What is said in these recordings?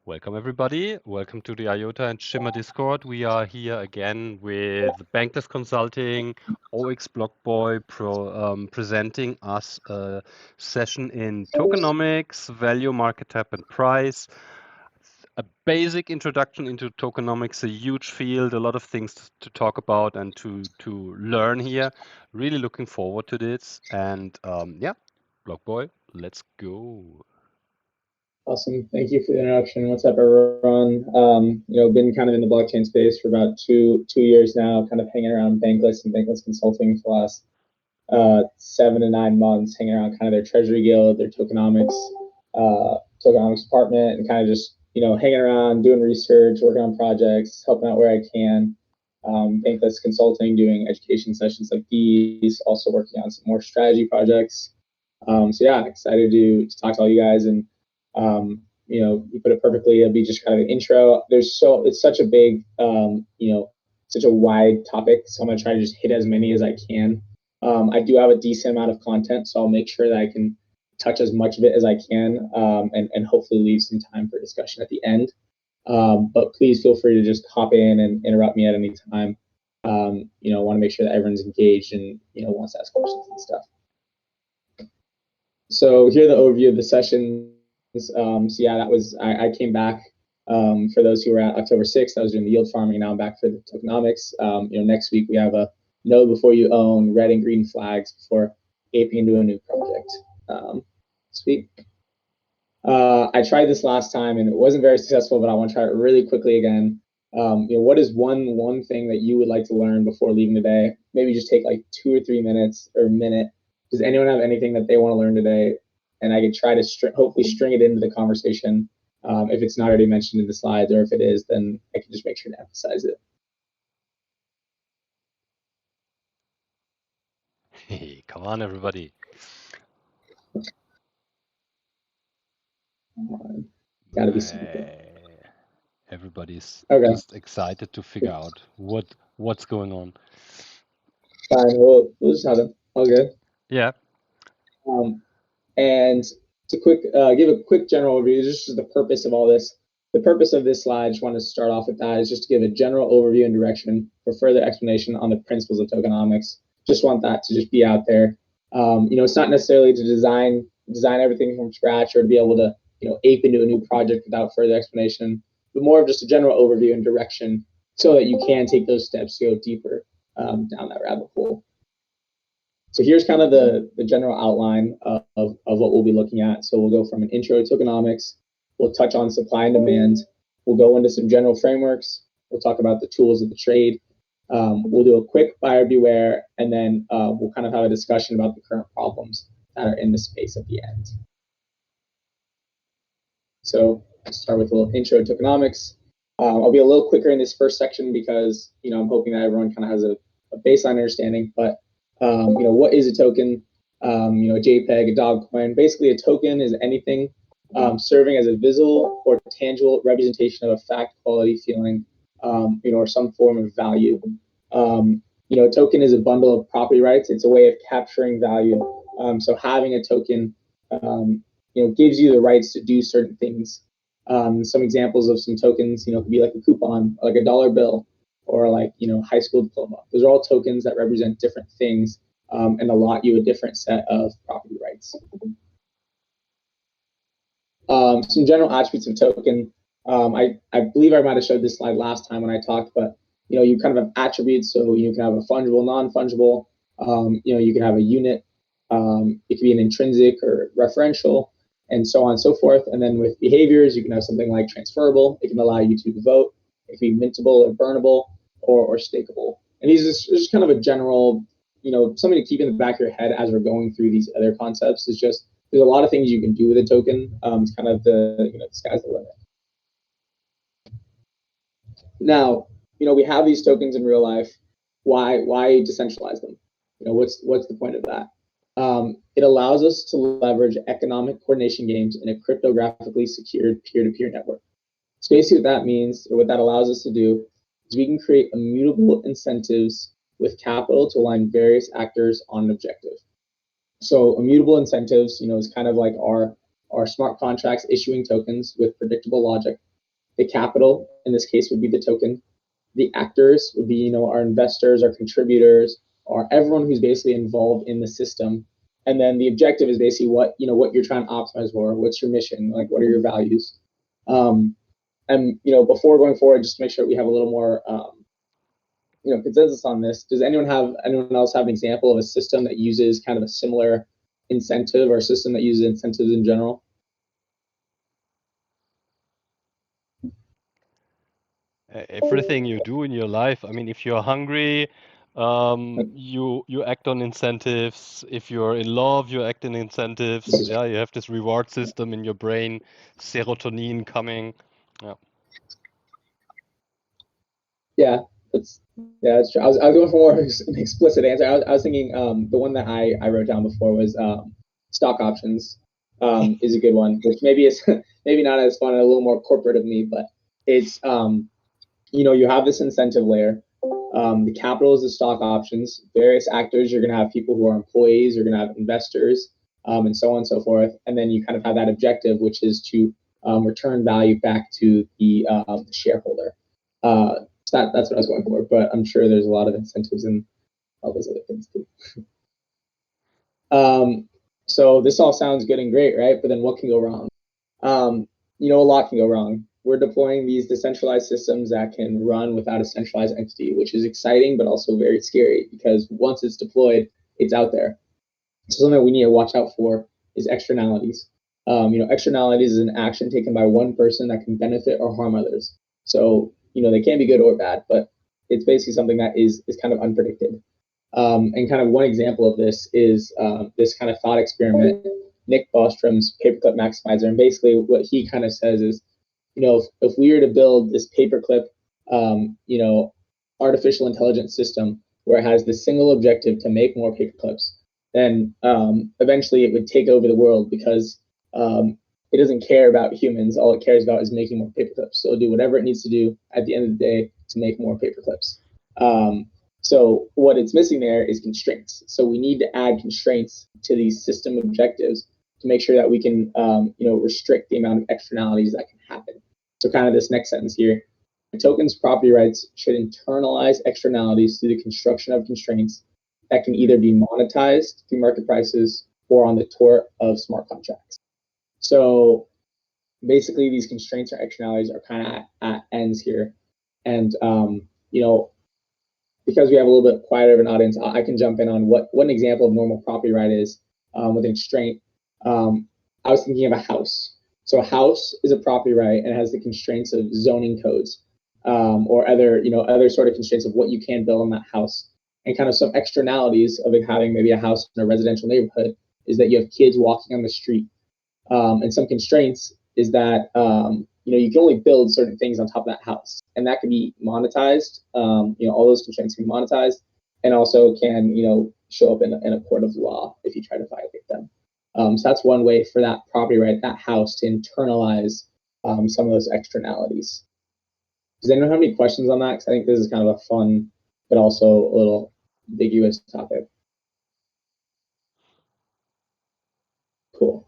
Welcome everybody. Welcome to the IOTA and Shimmer Discord. We are here again with Bankless Consulting, OX Blockboy presenting us a session in tokenomics, value, market cap, and price. A basic introduction into tokenomics, a huge field, a lot of things to talk about and to learn here. Really looking forward to this. And yeah, Blockboy, let's go. Awesome. Thank you for the introduction. What's up, everyone? Been kind of in the blockchain space for about two years now, kind of hanging around Bankless and Bankless Consulting for the last 7 to 9 months, hanging around kind of their treasury guild, their tokenomics department, and kind of just, hanging around, doing research, working on projects, helping out where I can. Bankless Consulting, doing education sessions like these, also working on some more strategy projects. So yeah, excited to talk to all you guys. And you put it perfectly. It'll be just kind of an intro. It's such a big, such a wide topic. So I'm gonna try to just hit as many as I can. I do have a decent amount of content, so I'll make sure that I can touch as much of it as I can, and hopefully leave some time for discussion at the end. But please feel free to just hop in and interrupt me at any time. Want to make sure that everyone's engaged and wants to ask questions and stuff. So here are the overview of the session. So yeah, I came back. For those who were at October 6th, I was doing the yield farming. Now I'm back for the tokenomics. Next week we have a know before you own, red and green flags before aping into a new project. Sweet. I tried this last time and it wasn't very successful, but I want to try it really quickly again. What is one thing that you would like to learn before leaving today? Maybe just take like 2 or 3 minutes or a minute. Does anyone have anything that they want to learn today? And I could try to hopefully string it into the conversation. If it's not already mentioned in the slides, or if it is, then I can just make sure to emphasize it. Hey, come on, everybody. Gotta be simple. Everybody's okay. Just excited to figure out what's going on. Fine, we'll just have it. All good. Yeah. And to give a quick general overview, just the purpose of all this. The purpose of this slide, I just want to start off with that, is just to give a general overview and direction for further explanation on the principles of tokenomics. Just want that to just be out there. It's not necessarily to design everything from scratch or to be able to ape into a new project without further explanation, but more of just a general overview and direction so that you can take those steps to go deeper down that rabbit hole. So here's kind of the general outline of what we'll be looking at. So we'll go from an intro to tokenomics. We'll touch on supply and demand. We'll go into some general frameworks. We'll talk about the tools of the trade. We'll do a quick buyer beware, and then we'll kind of have a discussion about the current problems that are in the space at the end. So I'll start with a little intro to tokenomics. I'll be a little quicker in this first section because I'm hoping that everyone kind of has a baseline understanding. But what is a token? A JPEG, a dog coin. Basically, a token is anything serving as a visual or tangible representation of a fact, quality, feeling, or some form of value. A token is a bundle of property rights. It's a way of capturing value. So having a token, gives you the rights to do certain things. Some examples of some tokens, could be like a coupon, like a dollar bill, or like high school diploma. Those are all tokens that represent different things and allot you a different set of property rights. Some general attributes of token. I believe I might have showed this slide last time when I talked, but you kind of have attributes. So you can have a fungible, non-fungible. You can have a unit. It could be an intrinsic or referential, and so on and so forth. And then with behaviors, you can have something like transferable. It can allow you to vote. It can be mintable or burnable or stakeable. And these is just kind of a general, something to keep in the back of your head as we're going through these other concepts. Is just there's a lot of things you can do with a token. It's kind of the sky's the limit. Now, we have these tokens in real life. Why decentralize them? What's the point of that? It allows us to leverage economic coordination games in a cryptographically secured peer-to-peer network. So basically what that means, or what that allows us to do, is we can create immutable incentives with capital to align various actors on an objective. So immutable incentives, is kind of like our smart contracts issuing tokens with predictable logic. The capital, in this case, would be the token. The actors would be, our investors, our contributors, or everyone who's basically involved in the system. And then the objective is basically what you're trying to optimize for. What's your mission? Like, what are your values? And before going forward, just to make sure we have a little more consensus on this. Does anyone else have an example of a system that uses kind of a similar incentive, or a system that uses incentives in general? Everything you do in your life, I mean, if you're hungry, you act on incentives. If you're in love, you act on incentives. Yeah, you have this reward system in your brain, serotonin coming. Yeah. Yeah, that's true. I was going for more of an explicit answer. I was thinking the one that I wrote down before was stock options. Is a good one, which maybe is maybe not as fun and a little more corporate of me, but it's you have this incentive layer. The capital is the stock options. Various actors, you're going to have people who are employees, you're going to have investors, and so on and so forth. And then you kind of have that objective, which is to return value back to the shareholder. That's what I was going for, but I'm sure there's a lot of incentives in all those other things too. So this all sounds good and great, right? But then what can go wrong? A lot can go wrong. We're deploying these decentralized systems that can run without a centralized entity, which is exciting, but also very scary, because once it's deployed, it's out there. So something we need to watch out for is externalities. Externalities is an action taken by one person that can benefit or harm others. So, they can be good or bad, but it's basically something that is kind of unpredicted. And kind of one example of this is this kind of thought experiment, Nick Bostrom's paperclip maximizer. And basically what he kind of says is, if we were to build this paperclip, artificial intelligence system where it has the single objective to make more paperclips, then eventually it would take over the world, because it doesn't care about humans. All it cares about is making more paperclips. So it'll do whatever it needs to do at the end of the day to make more paperclips. So what it's missing there is constraints. So we need to add constraints to these system objectives to make sure that we can, restrict the amount of externalities that can happen. So kind of this next sentence here: the token's property rights should internalize externalities through the construction of constraints that can either be monetized through market prices or on the tort of smart contracts. So basically, these constraints or externalities are kind of at ends here. And, because we have a little bit quieter of an audience, I can jump in on what an example of normal property right is with a constraint. I was thinking of a house. So a house is a property right and has the constraints of zoning codes or other sort of constraints of what you can build on that house. And kind of some externalities of it having maybe a house in a residential neighborhood is that you have kids walking on the street. And some constraints is that you can only build certain things on top of that house, and that can be monetized. All those constraints can be monetized, and also can show up in a court of law if you try to violate them. So that's one way for that property right, that house, to internalize some of those externalities. Does anyone have any questions on that? Because I think this is kind of a fun, but also a little ambiguous topic. Cool.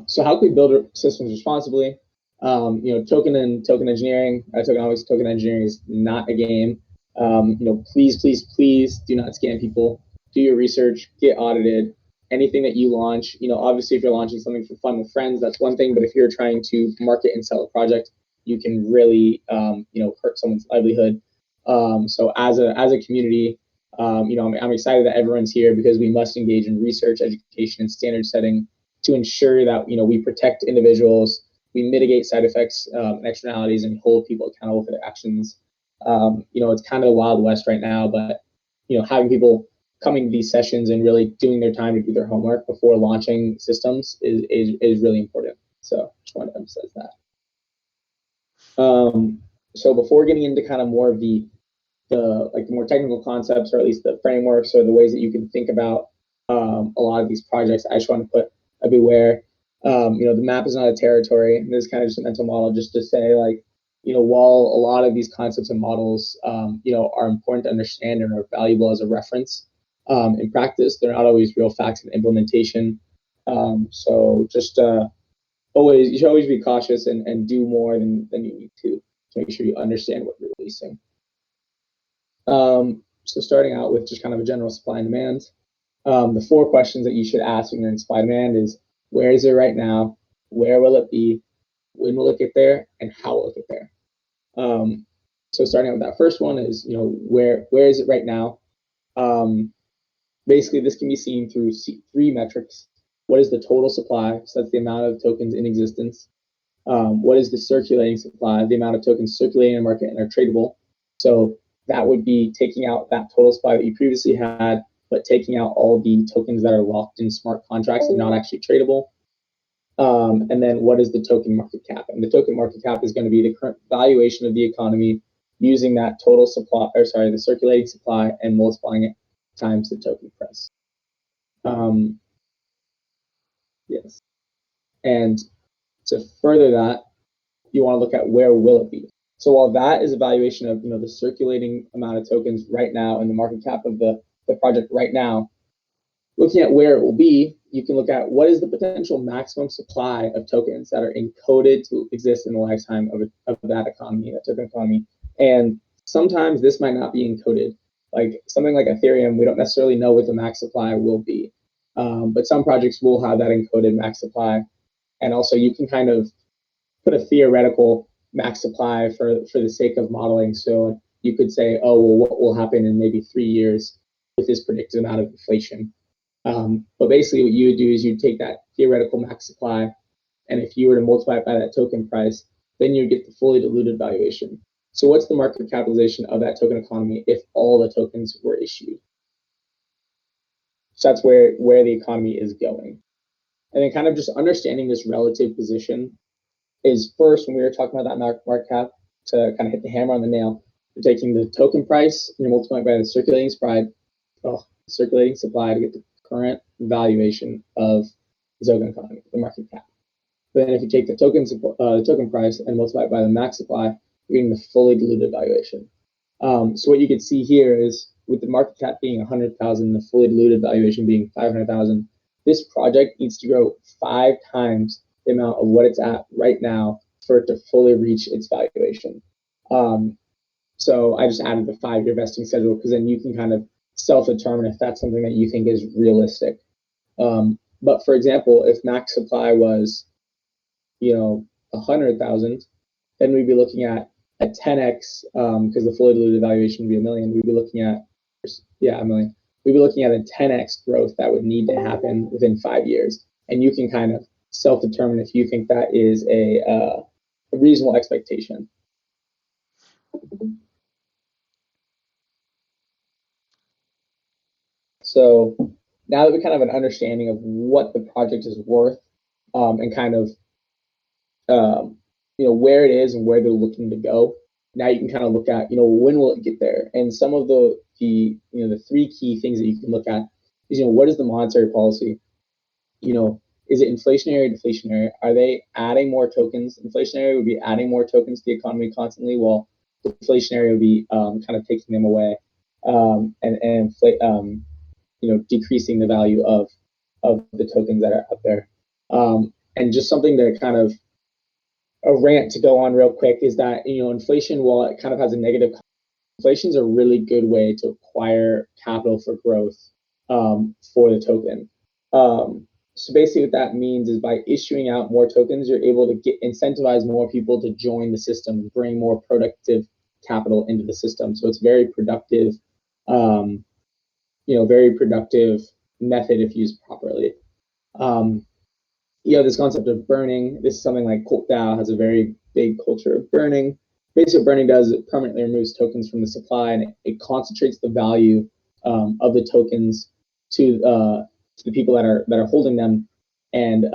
So how can we build systems responsibly? Token engineering, tokenomics, token engineering is not a game. Please do not scam people. Do your research, get audited. Anything that you launch, obviously if you're launching something for fun with friends, that's one thing. But if you're trying to market and sell a project, you can really, hurt someone's livelihood. So as a community, I'm excited that everyone's here, because we must engage in research, education, and standard setting to ensure that we protect individuals, we mitigate side effects and externalities, and hold people accountable for their actions. It's kind of the Wild West right now, but having people coming to these sessions and really doing their time to do their homework before launching systems is really important. So just wanted to emphasize that. So before getting into kind of more of the more technical concepts, or at least the frameworks or the ways that you can think about a lot of these projects, I just want to put a beware. The map is not a territory. And this is kind of just a mental model, just to say, while a lot of these concepts and models, are important to understand and are valuable as a reference, in practice, they're not always real facts in implementation. So just you should always be cautious and do more than you need to make sure you understand what you're releasing. So starting out with just kind of a general supply and demand, the 4 questions that you should ask when you're in supply and demand is, where is it right now? Where will it be? When will it get there? And how will it get there? So starting out with that first one is, where is it right now? Basically, this can be seen through 3 metrics. What is the total supply? So that's the amount of tokens in existence. What is the circulating supply? The amount of tokens circulating in the market and are tradable. So that would be taking out that total supply that you previously had, but taking out all the tokens that are locked in smart contracts and not actually tradable. And then what is the token market cap? And the token market cap is going to be the current valuation of the economy using that total supply, the circulating supply, and multiplying it times the token price. Yes. And to further that, you want to look at where will it be. So while that is a valuation of the circulating amount of tokens right now and the market cap of the project right now, looking at where it will be, you can look at what is the potential maximum supply of tokens that are encoded to exist in the lifetime of that economy, that token economy. And sometimes this might not be encoded. Like something like Ethereum, we don't necessarily know what the max supply will be. But some projects will have that encoded max supply. And also you can kind of put a theoretical max supply for the sake of modeling. So you could say, oh, well, what will happen in maybe 3 years with this predicted amount of inflation? But basically what you would do is you'd take that theoretical max supply, and if you were to multiply it by that token price, then you'd get the fully diluted valuation. So what's the market capitalization of that token economy if all the tokens were issued? So that's where the economy is going. And then kind of just understanding this relative position is first, when we were talking about that market cap, to kind of hit the hammer on the nail, you're taking the token price and you're multiplying by the circulating supply to get the current valuation of the token economy, the market cap. But then if you take the token price and multiply it by the max supply, you're getting the fully diluted valuation. So what you can see here is with the market cap being 100,000, the fully diluted valuation being 500,000, this project needs to grow 5 times the amount of what it's at right now for it to fully reach its valuation. So I just added the 5-year vesting schedule because then you can kind of self-determine if that's something that you think is realistic. But for example, if max supply was, 100,000, then we'd be looking at a 10x because the fully diluted valuation would be $1 million. We'd be looking at, $1 million. We'd be looking at a 10x growth that would need to happen within 5 years, and you can kind of self-determine if you think that is a reasonable expectation. So now that we kind of have an understanding of what the project is worth and kind of where it is and where they're looking to go, now you can kind of look at when will it get there. And some of the 3 key things that you can look at is what is the monetary policy? Is it inflationary or deflationary? Are they adding more tokens? Inflationary would be adding more tokens to the economy constantly, while deflationary would be kind of taking them away and decreasing the value of the tokens that are up there. And just something to kind of a rant to go on real quick is that inflation, while it kind of has a negative, inflation is a really good way to acquire capital for growth for the token. So basically what that means is by issuing out more tokens, you're able to incentivize more people to join the system and bring more productive capital into the system. So it's very productive, very productive method if used properly. This concept of burning, this is something like Cult DAO has a very big culture of burning. Basically what burning does is it permanently removes tokens from the supply, and it concentrates the value of the tokens to the people that are holding them. And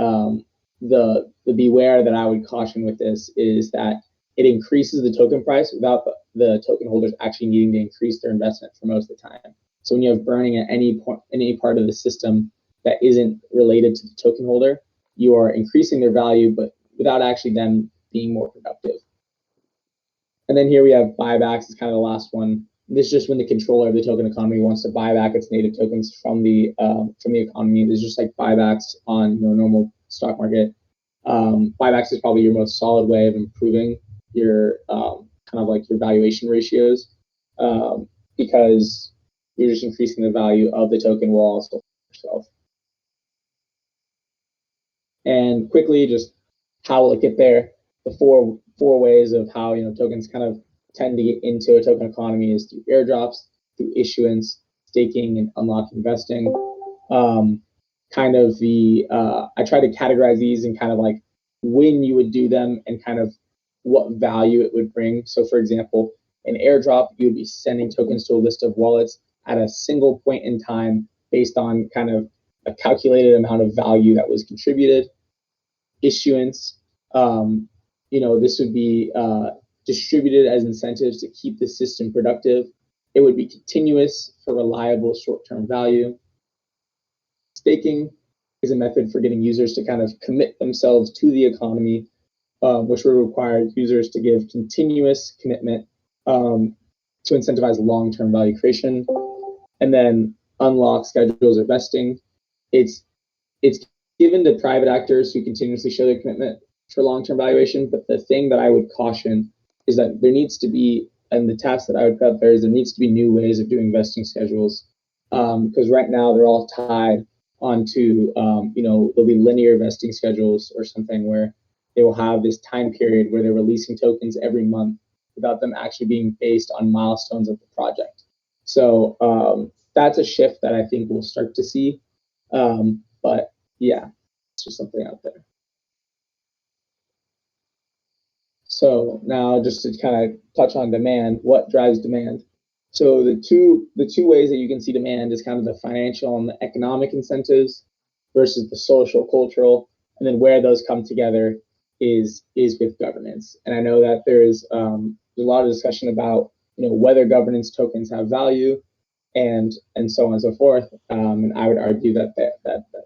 the beware that I would caution with this is that it increases the token price without the token holders actually needing to increase their investment for most of the time. So when you have burning at any part of the system that isn't related to the token holder, you are increasing their value, but without actually them being more productive. And then here we have buybacks. It's kind of the last one. This is just when the controller of the token economy wants to buy back its native tokens from the economy. There's just like buybacks on normal stock market. Buybacks is probably your most solid way of improving your kind of like your valuation ratios, because you're just increasing the value of the token while also yourself. And quickly, just how will it get there? The four ways of how tokens kind of tend to get into a token economy is through airdrops, through issuance, staking, and unlock investing. Kind of I try to categorize these in kind of like when you would do them and kind of what value it would bring. So, for example, an airdrop, you would be sending tokens to a list of wallets at a single point in time based on kind of a calculated amount of value that was contributed. Issuance, this would be distributed as incentives to keep the system productive. It would be continuous for reliable short-term value. Staking is a method for getting users to kind of commit themselves to the economy, which would require users to give continuous commitment to incentivize long-term value creation. And then unlock schedules or vesting. It's given to private actors who continuously show their commitment for long-term valuation. But the thing that I would caution is that there needs to be, and the task that I would put up there is there needs to be new ways of doing vesting schedules, because right now they're all tied onto, there'll be linear vesting schedules or something where they will have this time period where they're releasing tokens every month without them actually being based on milestones of the project. So that's a shift that I think we'll start to see. But yeah, it's just something out there. So now just to kind of touch on demand, what drives demand? So the two ways that you can see demand is kind of the financial and the economic incentives versus the social, cultural, and then where those come together is with governance. And I know that there's a lot of discussion about whether governance tokens have value, and so on and so forth. And I would argue that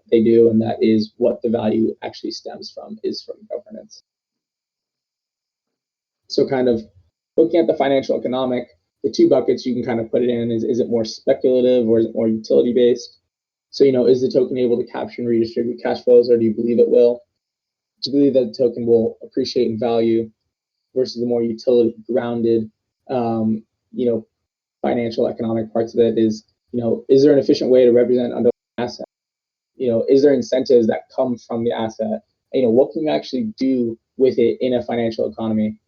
they do, and that is what the value actually stems from, is from governance. So kind of looking at the financial economic, the two buckets you can kind of put it in is it more speculative or is it more utility based? So, is the token able to capture and redistribute cash flows, or do you believe it will? Do you believe that the token will appreciate in value versus the more utility grounded, financial economic parts of it is there an efficient way to represent underlying asset? Is there incentives that come from the asset? What can you actually do with it in a financial economy?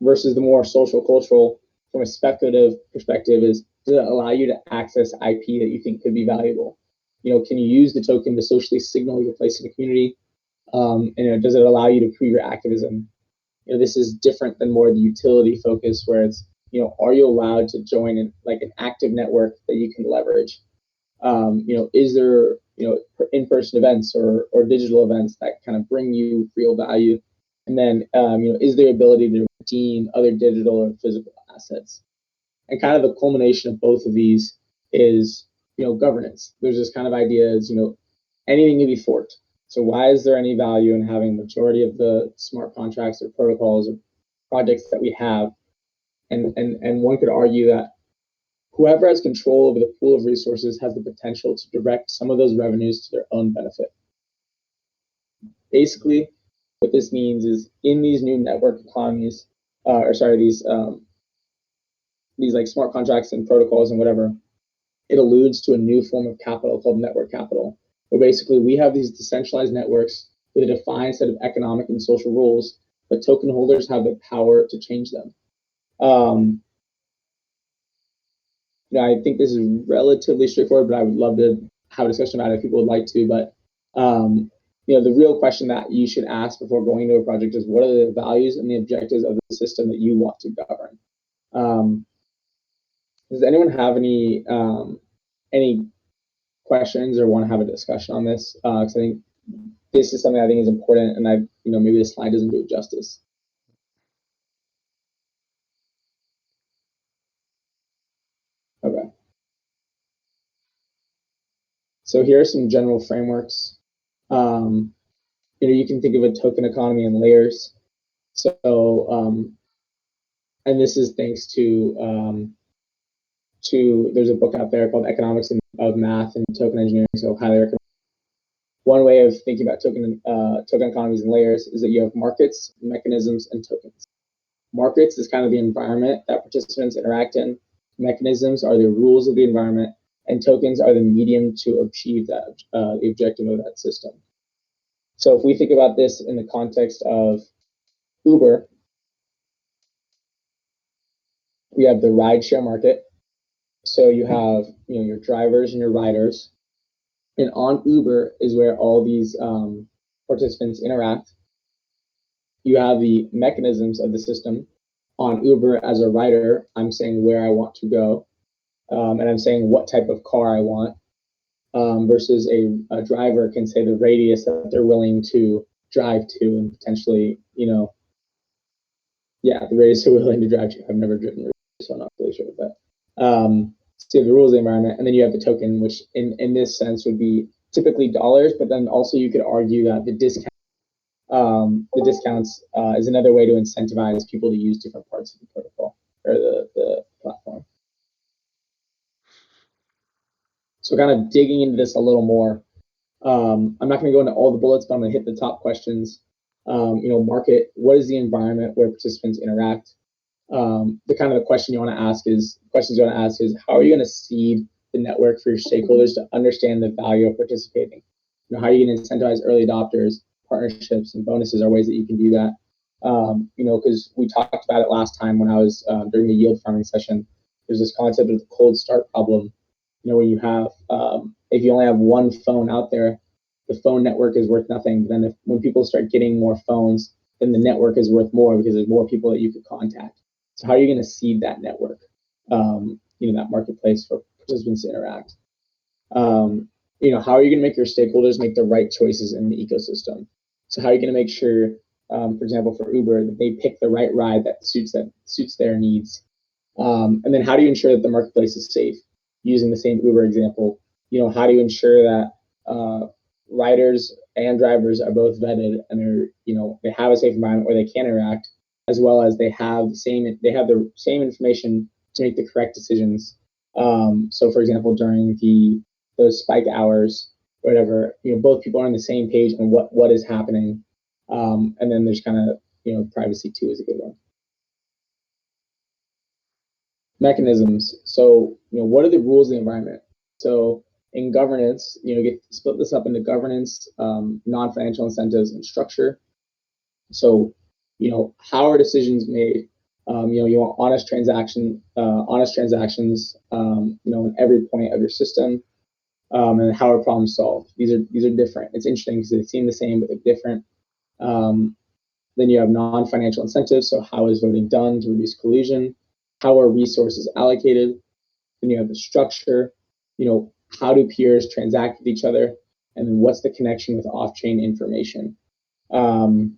Versus the more social cultural, from a speculative perspective, is does it allow you to access IP that you think could be valuable? Can you use the token to socially signal your place in the community? And does it allow you to prove your activism? This is different than more the utility focus, where it's are you allowed to join in like an active network that you can leverage? Is there in-person events or digital events that kind of bring you real value? And then is there ability to redeem other digital or physical assets? And kind of the culmination of both of these is governance. There's this kind of idea is anything can be forked. So why is there any value in having majority of the smart contracts or protocols or projects that we have? And one could argue that whoever has control over the pool of resources has the potential to direct some of those revenues to their own benefit. Basically, what this means is in these new network economies, these like smart contracts and protocols and whatever, it alludes to a new form of capital called network capital, where basically we have these decentralized networks with a defined set of economic and social rules, but token holders have the power to change them. I think this is relatively straightforward, but I would love to have a discussion about it if people would like to. But the real question that you should ask before going into a project is, what are the values and the objectives of the system that you want to govern? Does anyone have any questions or want to have a discussion on this? Because I think this is something I think is important, and maybe this slide doesn't do it justice. Okay. So here are some general frameworks. You can think of a token economy in layers. So, and this is thanks to there's a book out there called Economics of Math and Token Engineering, so highly recommend. one way of thinking about token economies and layers is that you have markets, mechanisms, and tokens. Markets is kind of the environment that participants interact in. Mechanisms are the rules of the environment, and tokens are the medium to achieve that the objective of that system. So if we think about this in the context of Uber, we have the rideshare market. So you have your drivers and your riders, and on Uber is where all these participants interact. You have the mechanisms of the system. On Uber, as a rider, I'm saying where I want to go, and I'm saying what type of car I want, versus a driver can say the radius that they're willing to drive to, and potentially, the radius they're willing to drive to. I've never driven, so I'm not really sure, but so you have the rules of the environment, and then you have the token, which in this sense would be typically dollars, but then also you could argue that the discounts is another way to incentivize people to use different parts of the protocol or the platform. So kind of digging into this a little more, I'm not going to go into all the bullets, but I'm going to hit the top questions. Market, what is the environment where participants interact? The questions you want to ask is, how are you going to seed the network for your stakeholders to understand the value of participating? How are you going to incentivize early adopters? Partnerships and bonuses are ways that you can do that. Because we talked about it last time when I was during the yield farming session. There's this concept of the cold start problem. When you have, if you only have one phone out there, the phone network is worth nothing. But then when people start getting more phones, then the network is worth more because there's more people that you could contact. So how are you going to seed that network? That marketplace for participants to interact. How are you going to make your stakeholders make the right choices in the ecosystem? So how are you going to make sure, for example, for Uber, that they pick the right ride that suits their needs? And then how do you ensure that the marketplace is safe? Using the same Uber example, how do you ensure that riders and drivers are both vetted and they have a safe environment where they can interact, as well as they have the same information to make the correct decisions. So, for example, during those spike hours, whatever, both people are on the same page on what is happening. And then there's kind of privacy too is a good one. Mechanisms. So, what are the rules of the environment? So in governance, split this up into governance, non-financial incentives, and structure. So, how are decisions made? You want honest transactions, in every point of your system, and how are problems solved? These are different. It's interesting because they seem the same, but they're different. Then you have non-financial incentives. So how is voting done to reduce collusion? How are resources allocated? Then you have the structure. How do peers transact with each other? And then what's the connection with off-chain information? In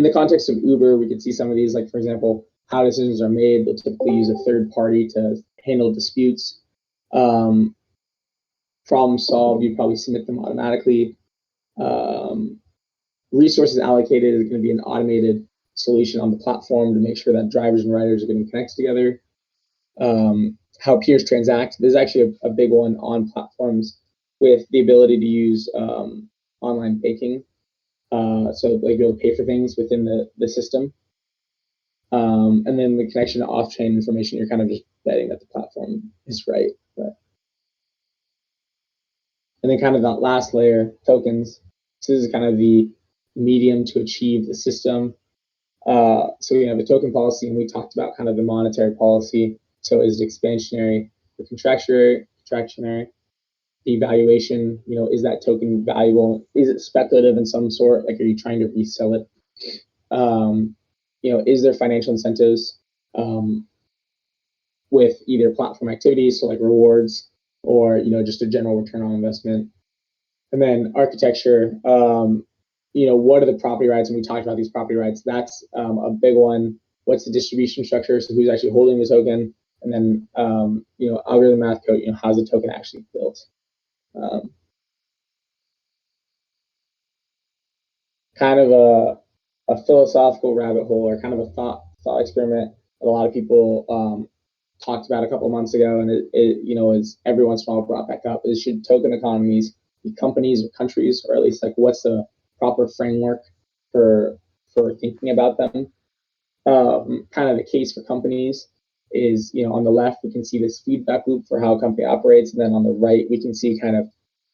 the context of Uber, we could see some of these, like, for example, how decisions are made. They'll typically use a third party to handle disputes. Problem solved, you'd probably submit them automatically. Resources allocated is going to be an automated solution on the platform to make sure that drivers and riders are getting connected together. How peers transact. This is actually a big one on platforms with the ability to use online banking. So like you'll pay for things within the system. And then the connection to off-chain information, you're kind of just betting that the platform is right. And then kind of that last layer, tokens. So this is kind of the medium to achieve the system. So we have a token policy, and we talked about kind of the monetary policy. So is it expansionary or contractionary? The evaluation, is that token valuable? Is it speculative in some sort? Like, are you trying to resell it? Is there financial incentives with either platform activities, so like rewards, or just a general return on investment? And then architecture, what are the property rights? And we talked about these property rights. That's a big one. What's the distribution structure? So who's actually holding the token? And then, algorithm math code, how's the token actually built? Kind of a philosophical rabbit hole, or kind of a thought experiment that a lot of people talked about a couple of months ago, and it is every once in a while brought back up, is should token economies be companies or countries, or at least like what's the proper framework for thinking about them? Kind of the case for companies is, on the left, we can see this feedback loop for how a company operates. And then on the right, we can see kind of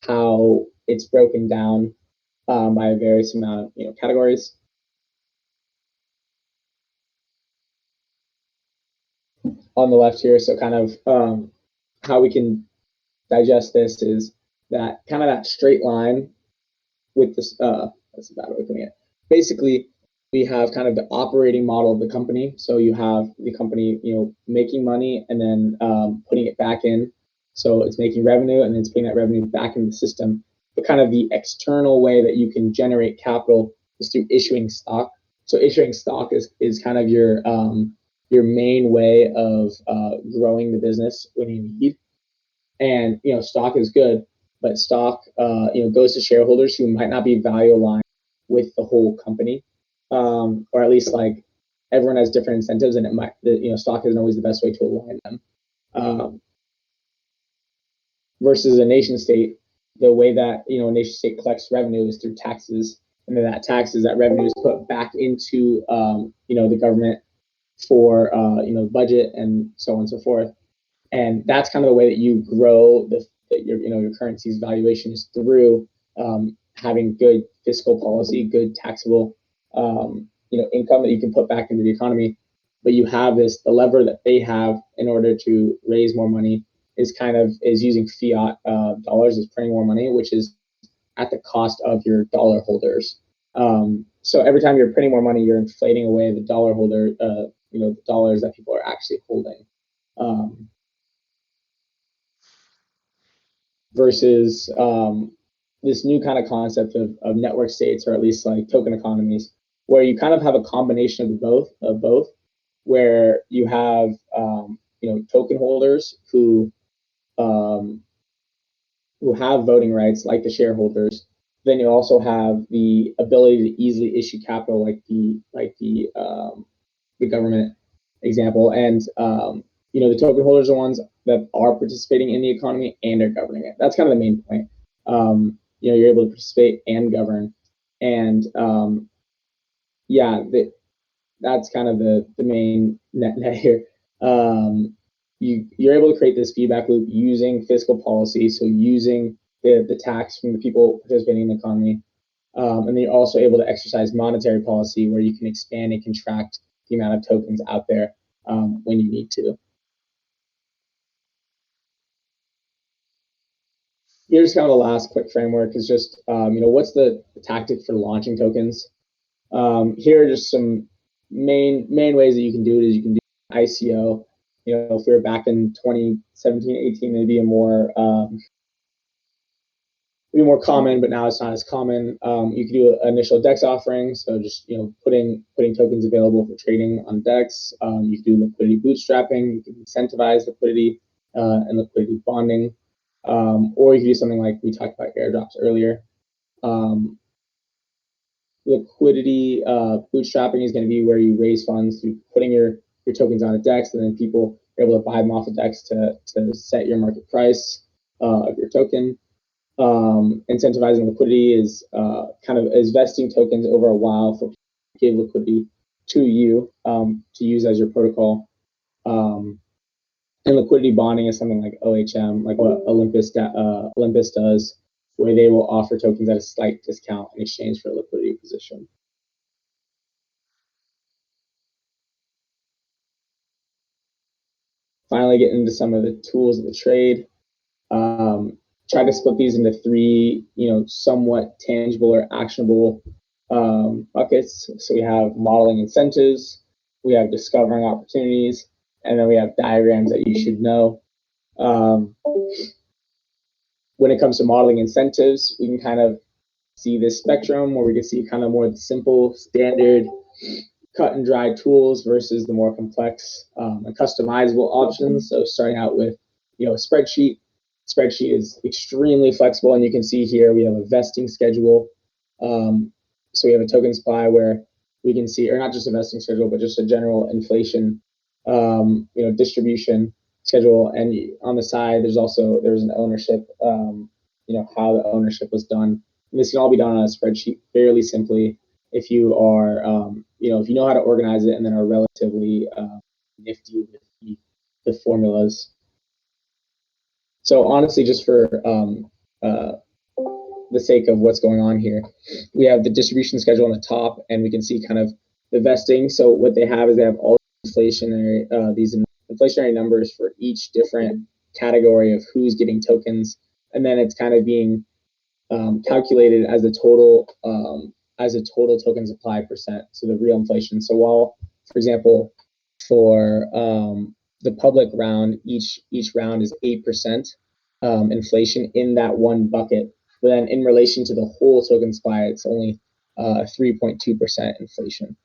how it's broken down by a various amount of categories. On the left here, so kind of how we can digest this is that kind of that straight line with this, that's a bad way of putting it. Basically, we have kind of the operating model of the company. So you have the company, making money and then putting it back in. So it's making revenue and then it's putting that revenue back in the system. But kind of the external way that you can generate capital is through issuing stock. So issuing stock is kind of your main way of growing the business when you need. And stock is good, but stock goes to shareholders who might not be value aligned with the whole company, or at least like everyone has different incentives, and stock isn't always the best way to align them. Versus a nation state, the way that a nation state collects revenue is through taxes, and then that revenue is put back into the government for budget and so on and so forth. And that's kind of the way that you grow your currency's valuation is through having good fiscal policy, good taxable income that you can put back into the economy. But you have the lever that they have in order to raise more money is using fiat dollars, is printing more money, which is at the cost of your dollar holders. So every time you're printing more money, you're inflating away the dollar holder, the dollars that people are actually holding. Versus this new kind of concept of network states, or at least like token economies, where you kind of have a combination of both, where you have token holders who have voting rights like the shareholders. Then you also have the ability to easily issue capital like the government example. And the token holders are ones that are participating in the economy and are governing it. That's kind of the main point. You're able to participate and govern. And that's kind of the main net here. You're able to create this feedback loop using fiscal policy, so using the tax from the people participating in the economy. And then you're also able to exercise monetary policy, where you can expand and contract the amount of tokens out there when you need to. Here's kind of the last quick framework is just, what's the tactic for launching tokens? Here are just some main ways that you can do it. Is you can do ICO. If we were back in 2017, 18, it'd be more common, but now it's not as common. You can do an initial DEX offering, so just putting tokens available for trading on DEX. You can do liquidity bootstrapping. You can incentivize liquidity and liquidity bonding, or you can do something like we talked about airdrops earlier. Liquidity bootstrapping is going to be where you raise funds through putting your tokens on a DEX, and then people are able to buy them off a DEX to set your market price of your token. Incentivizing liquidity is is vesting tokens over a while for people to give liquidity to you to use as your protocol. And liquidity bonding is something like OHM, like what Olympus does, where they will offer tokens at a slight discount in exchange for a liquidity position. Finally, getting into some of the tools of the trade. Try to split these into three, somewhat tangible or actionable buckets. So we have modeling incentives, we have discovering opportunities, and then we have diagrams that you should know. When it comes to modeling incentives, we can kind of see this spectrum where we can see kind of more the simple, standard, cut and dry tools versus the more complex and customizable options. So starting out with, a spreadsheet. Spreadsheet is extremely flexible, and you can see here we have a vesting schedule. So we have a token supply where we can see, or not just a vesting schedule, but just a general inflation, distribution. schedule, and on the side there's an ownership, how the ownership was done. And this can all be done on a spreadsheet fairly simply if you are, if you know how to organize it and then are relatively nifty with the formulas. So honestly, just for the sake of what's going on here, we have the distribution schedule on the top, and we can see kind of the vesting. So what they have is they have all these inflationary numbers for each different category of who's getting tokens, and then it's kind of being calculated as a total token supply percent, so the real inflation. So while, for example, for the public round, each round is 8% inflation in that one bucket, but then in relation to the whole token supply, it's only 3.2% inflation,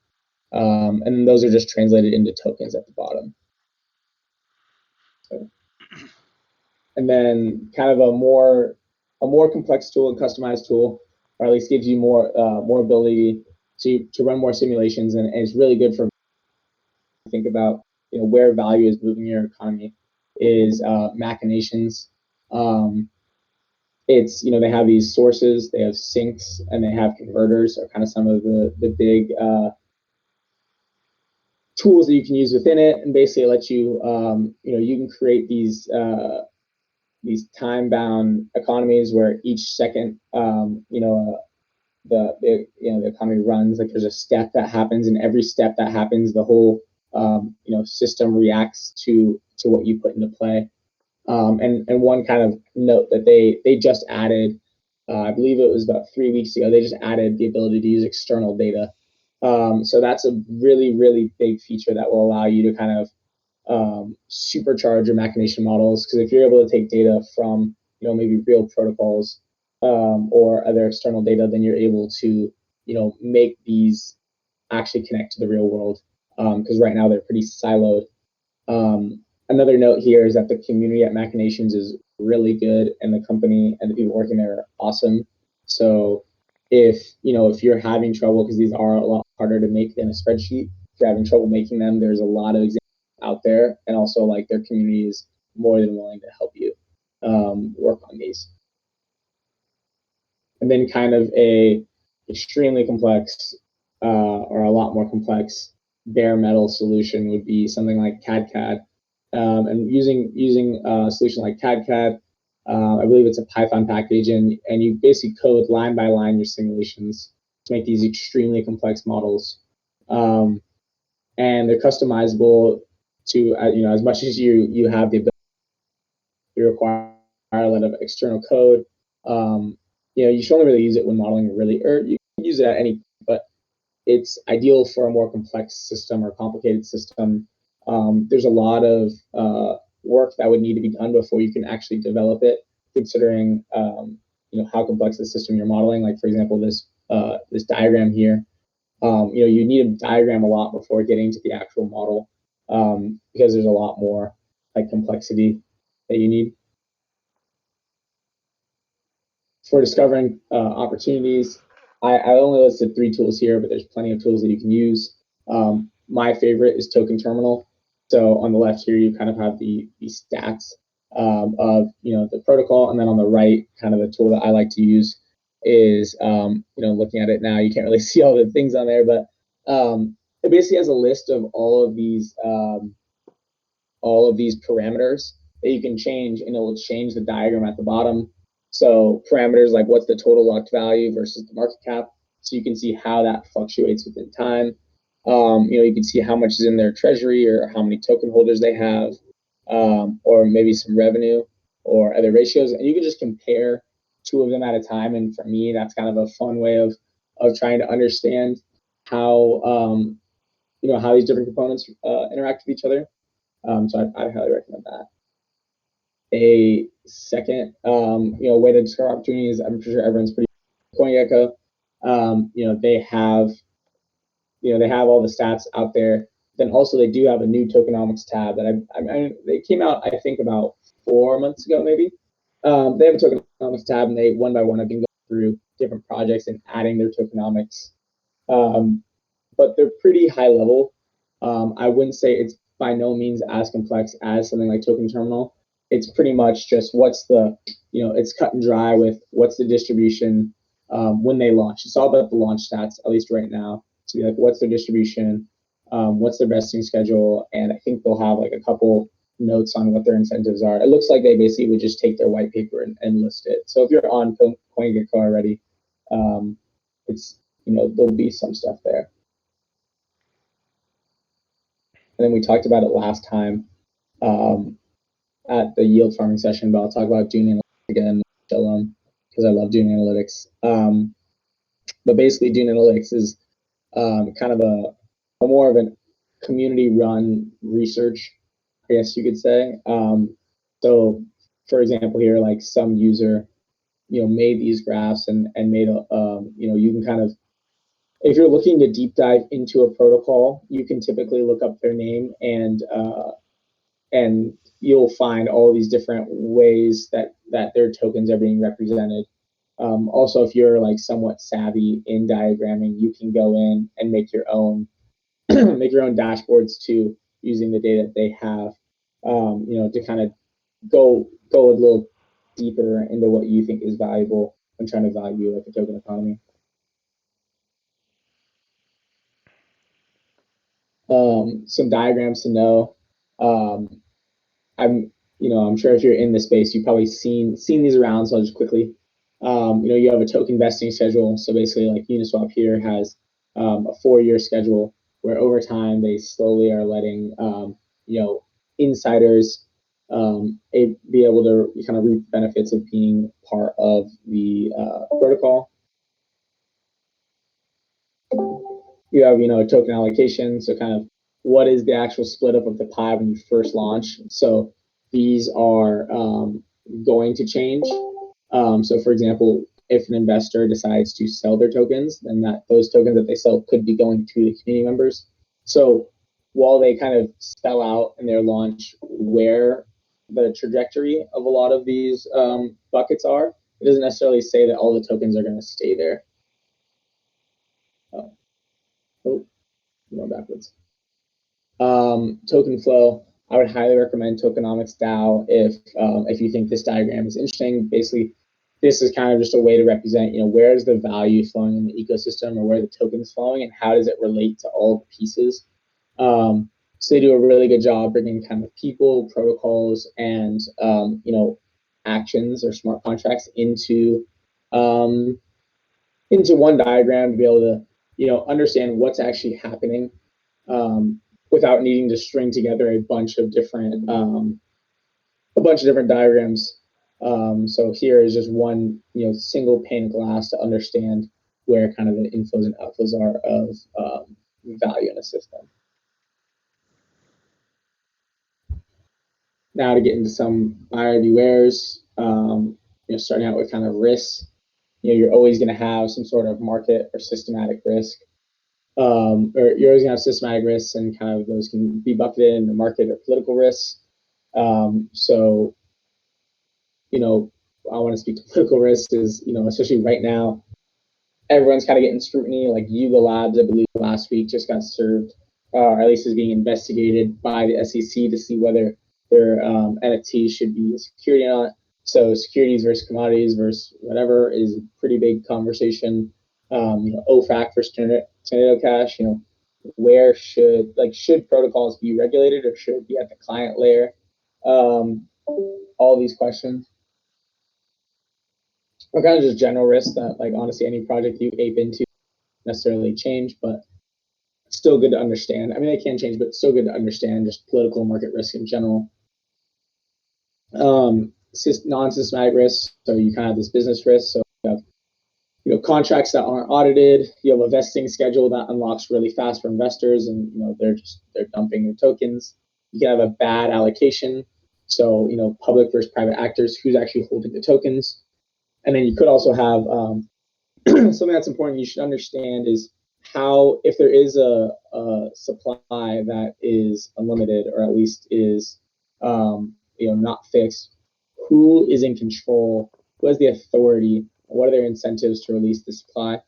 and those are just translated into tokens at the bottom. So, and then kind of a more complex tool and customized tool, or at least gives you more ability to run more simulations, and it's really good for think about where value is moving in your economy is machinations. It's they have these sources, they have sinks, and they have converters, are kind of some of the big tools that you can use within it, and basically let you you can create these time-bound economies where each second the economy runs, like there's a step that happens, and every step that happens, the whole system reacts to what you put into play. And one kind of note that they just added, I believe it was about 3 weeks ago, they just added the ability to use external data. So that's a really, really big feature that will allow you to kind of supercharge your machination models, because if you're able to take data from maybe real protocols or other external data, then you're able to make these actually connect to the real world, because right now they're pretty siloed. Another note here is that the community at Machinations is really good, and the company and the people working there are awesome. So if you're having trouble, because these are a lot harder to make than a spreadsheet, if you're having trouble making them, there's a lot of examples out there, and also like their community is more than willing to help you work on these. And then kind of a extremely complex or a lot more complex bare metal solution would be something like CAD. And using a solution like CAD, I believe it's a Python package, and you basically code line by line your simulations to make these extremely complex models. And they're customizable to as much as you have the ability to require a lot of external code. You should only really use it when modeling or you can use it at any, but it's ideal for a more complex system or complicated system. There's a lot of work that would need to be done before you can actually develop it, considering how complex the system you're modeling. Like for example, this diagram here. You need a diagram a lot before getting to the actual model, because there's a lot more like complexity that you need. For discovering opportunities, I only listed 3 tools here, but there's plenty of tools that you can use. My favorite is Token Terminal. So on the left here, you kind of have the stats of the protocol, and then on the right, kind of the tool that I like to use is looking at it now, you can't really see all the things on there, but it basically has a list of all of these parameters that you can change, and it will change the diagram at the bottom. So parameters like what's the total locked value versus the market cap, so you can see how that fluctuates within time. You can see how much is in their treasury or how many token holders they have, or maybe some revenue or other ratios, and you can just compare 2 of them at a time. And for me, that's kind of a fun way of trying to understand how how these different components interact with each other. So I highly recommend that. A second, way to discover opportunities, I'm sure everyone's pretty CoinGecko. They have all the stats out there. Then also they do have a new tokenomics tab that they came out, I think, about 4 months ago, maybe. They have a tokenomics tab, and they one by one have been going through different projects and adding their tokenomics. But they're pretty high level. I wouldn't say it's by no means as complex as something like Token Terminal. It's pretty much just what's the, it's cut and dry with what's the distribution when they launch. It's all about the launch stats, at least right now. To be like, what's their distribution, what's their vesting schedule, and I think they'll have like a couple notes on what their incentives are. It looks like they basically would just take their white paper and list it. So if you're on CoinGecko already, it's, there'll be some stuff there. And then we talked about it last time at the yield farming session, but I'll talk about Dune Analytics again, because I love Dune Analytics. But basically, Dune Analytics is kind of a more of a community-run research, I guess you could say. So, for example, here, like some user, made these graphs and made a, you can kind of, if you're looking to deep dive into a protocol, you can typically look up their name and you'll find all these different ways that their tokens are being represented. Also, if you're like somewhat savvy in diagramming, you can go in and make your own make your own dashboards too, using the data that they have. To kind of go a little deeper into what you think is valuable when trying to value like a token economy. Some diagrams to know. I'm sure if you're in this space, you've probably seen these around. So I'll just quickly, you have a token vesting schedule. So basically, like Uniswap here has a 4-year schedule where over time they slowly are letting insiders be able to kind of reap the benefits of being part of the protocol. You have a token allocation, so kind of what is the actual split up of the pie when you first launch. So these are going to change. So for example, if an investor decides to sell their tokens, then those tokens that they sell could be going to the community members. So while they kind of spell out in their launch where the trajectory of a lot of these buckets are, it doesn't necessarily say that all the tokens are going to stay there. Going backwards. Token flow. I would highly recommend Tokenomics DAO if you think this diagram is interesting. Basically, this is kind of just a way to represent, where is the value flowing in the ecosystem, or where the token is flowing, and how does it relate to all the pieces. So they do a really good job bringing kind of people, protocols, and actions or smart contracts into one diagram to be able to understand what's actually happening without needing to string together a bunch of different diagrams. So here is just one single pane of glass to understand where kind of the inflows and outflows are of value in a system. Now to get into some buyer bewares, starting out with kind of risks. You're always going to have some sort of market or systematic risk. Or you're always going to have systematic risks, and kind of those can be bucketed in the market or political risks. So, I want to speak to political risks is, especially right now, everyone's kind of getting scrutiny. Like Yuga Labs, I believe last week just got served, or at least is being investigated by the SEC to see whether their NFTs should be a security or not. So securities versus commodities versus whatever is a pretty big conversation. OFAC versus Tornado Cash. Where should protocols be regulated, or should it be at the client layer? All these questions are kind of just general risks that, like, honestly, any project you ape into necessarily change, but still good to understand. I mean, they can change, but still good to understand just political market risk in general. Non-systematic risks. So you kind of have this business risk. So you have contracts that aren't audited. You have a vesting schedule that unlocks really fast for investors, and they're dumping their tokens. You can have a bad allocation. So public versus private actors, who's actually holding the tokens. And then you could also have something that's important you should understand is how, if there is a supply that is unlimited, or at least is not fixed, who is in control, who has the authority, what are their incentives to release the supply,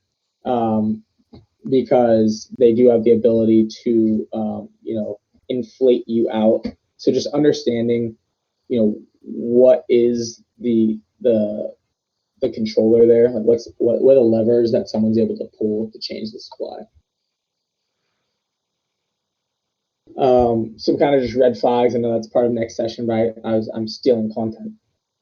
because they do have the ability to inflate you out. So just understanding, what is the controller there, like what are the levers that someone's able to pull to change the supply. Some kind of just red flags. I know that's part of the next session, but I'm stealing content.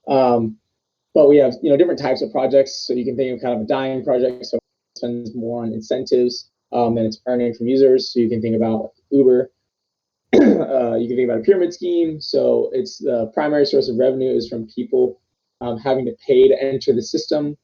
But we have different types of projects. So you can think of kind of a dying project. So it spends more on incentives than it's earning from users. So you can think about Uber. You can think about a pyramid scheme. So it's the primary source of revenue is from people having to pay to enter the system.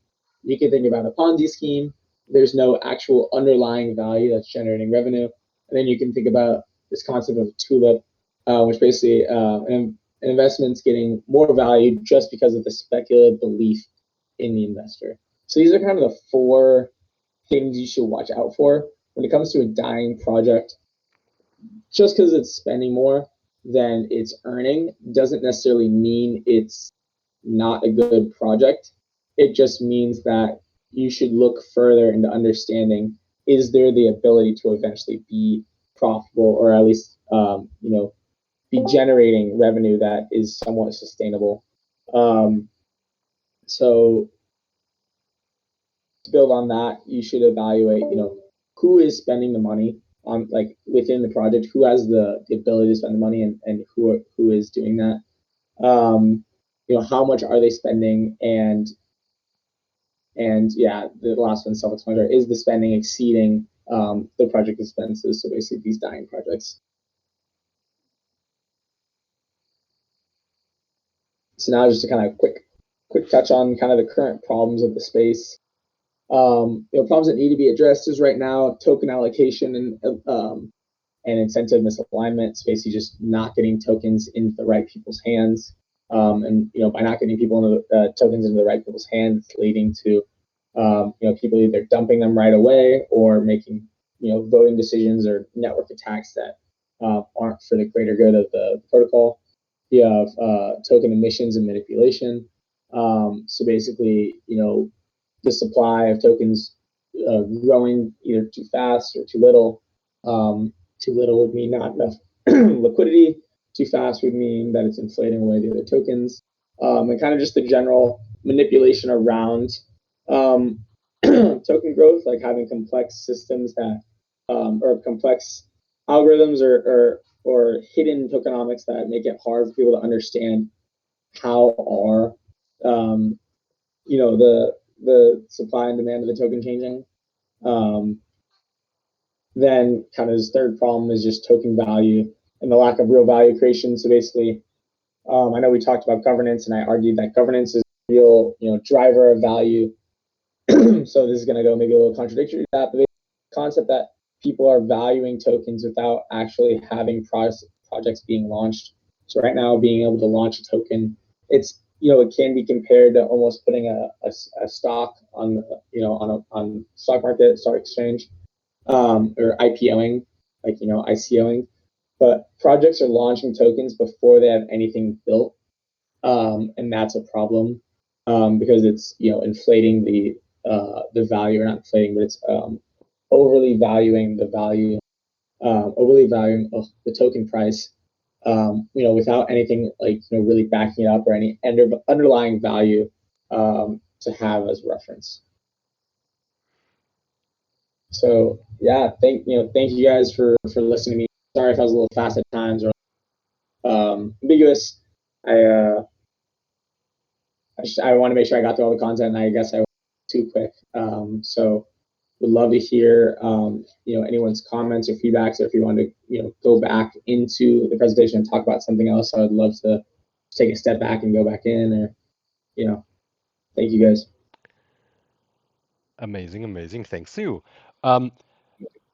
You can think about a Ponzi scheme. There's no actual underlying value that's generating revenue. And then you can think about this concept of tulip, which basically an investment's getting more value just because of the speculative belief in the investor. So these are kind of the 4 things you should watch out for when it comes to a dying project. Just because it's spending more than it's earning doesn't necessarily mean it's not a good project. It just means that you should look further into understanding, is there the ability to eventually be profitable, or at least be generating revenue that is somewhat sustainable. So to build on that, you should evaluate who is spending the money on, like, within the project, who has the ability to spend the money, and who is doing that. How much are they spending, and yeah, the last one, self-explanatory, is the spending exceeding the project expenses? So basically these dying projects. So now just to kind of quick touch on kind of the current problems of the space. Problems that need to be addressed is right now token allocation and incentive misalignment. So basically just not getting tokens into the right people's hands. And by not getting tokens into the right people's hands, it's leading to people either dumping them right away or making voting decisions or network attacks that aren't for the greater good of the protocol. You have token emissions and manipulation. So basically, the supply of tokens growing either too fast or too little. Too little would mean not enough liquidity. Too fast would mean that it's inflating away the other tokens. And kind of just the general manipulation around token growth, like having complex systems that, or complex algorithms or hidden tokenomics that make it hard for people to understand how are the supply and demand of the token changing. Then kind of his third problem is just token value and the lack of real value creation. So basically, I know we talked about governance, and I argued that governance is a real driver of value. So this is going to go maybe a little contradictory to that, but the concept that people are valuing tokens without actually having projects being launched. So right now, being able to launch a token, it's it can be compared to almost putting a stock on on stock market, stock exchange, or IPOing, like ICOing. But projects are launching tokens before they have anything built, and that's a problem because it's inflating the value, or not inflating, but it's overly valuing the value, overly valuing the token price, without anything like really backing it up, or any underlying value to have as reference. So yeah, thank you guys for listening to me. Sorry if I was a little fast at times or ambiguous. I want to make sure I got through all the content, and I guess I went too quick. So would love to hear anyone's comments or feedbacks, or if you want to go back into the presentation and talk about something else, I would love to take a step back and go back in, or thank you guys. Amazing. Thanks to you.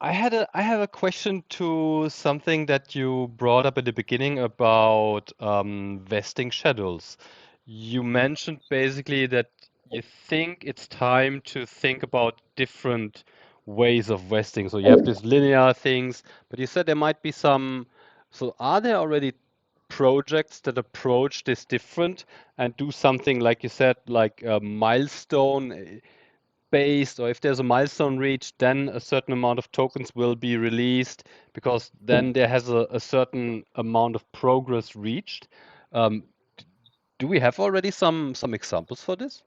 I have a question to something that you brought up at the beginning about vesting schedules. You mentioned basically that you think it's time to think about different ways of vesting. So you have these linear things, but you said there might be some. So are there already projects that approach this different and do something like you said, like a milestone? based, or if there's a milestone reached, then a certain amount of tokens will be released because then there has a certain amount of progress reached. Do we have already some examples for this?